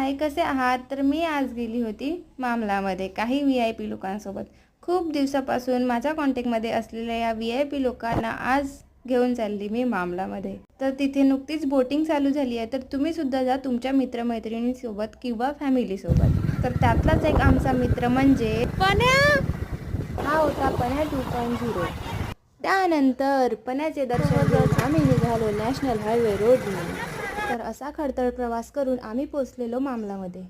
हाय, कसे आहात? तर मी आज गेली होती मामलामध्ये काही VIP लोकांसोबत. खूप दिवसापासून माझ्या कॉन्टॅक्टमध्ये असलेल्या या VIP लोकांना आज घेऊन चालली मी मामलामध्ये. तर तिथे नुकतीच बोटिंग चालू झाली आहे, तर तुम्ही सुद्धा जा तुमच्या मित्रमैत्रिणींसोबत किंवा फॅमिलीसोबत. तर त्यातलाच एक आमचा मित्र म्हणजे पण्या, हा होता पण्या 2.0. त्यानंतर पण्याचे दर्शन घेऊन आम्ही निघालो नॅशनल हायवे रोडने. तर असा खडतर प्रवास करून आम्ही पोचलेलो मामलामध्ये.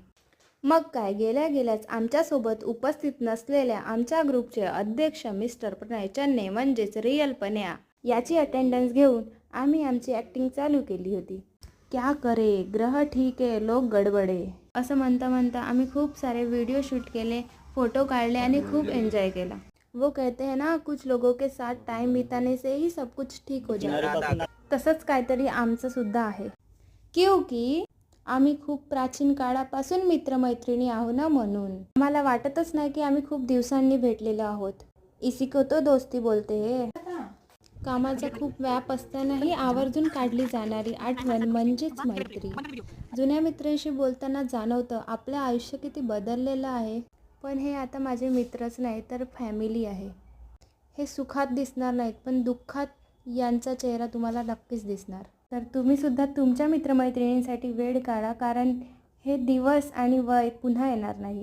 मग काय, गेल्या गेल्याच आमच्यासोबत उपस्थित नसलेल्या आमच्या ग्रुपचे अध्यक्ष मिस्टर प्रणय चन्ने म्हणजेच रिअल पण्या याची अटेंडन्स घेऊन आम्ही आमची ॲक्टिंग चालू केली होती. क्या करे ग्रह ठीक आहे लोक गडबडे असं म्हणता म्हणता आम्ही खूप सारे व्हिडिओ शूट केले, फोटो काढले आणि खूप एन्जॉय केला. वो कहते हैं ना, कुछ लोगों के साथ टाइम बिताने से ही सब कुछ ठीक हो जाता है. तसंच काहीतरी आमचं सुद्धा आहे. क्योंकि आम्ही खूप प्राचीन काळापासून मित्रमैत्रिणी आहो ना, म्हणून आम्हाला वाटतच नाही की आम्ही खूप दिवसांनी भेटलेलो आहोत. इसी को तो दोस्ती बोलते हैं. कामाचा खूप व्याप असतानाही आवर्जून काढली जाणारी आठवण म्हणजेच मैत्री. जुन्या मित्रांशी बोलताना जाणवतं आपलं आयुष्य किती बदललेलं आहे. पण हे आता माझे मित्रच नाही तर फॅमिली आहे. हे सुखात दिसणार नाहीत, पण दुःखात यांचा चेहरा तुम्हाला नक्कीच दिसणार. तर तुम्ही सुद्धा तुमच्या मित्रमैत्रिणींसाठी वेळ काढा, कारण हे दिवस आणि वय पुन्हा येणार नाही.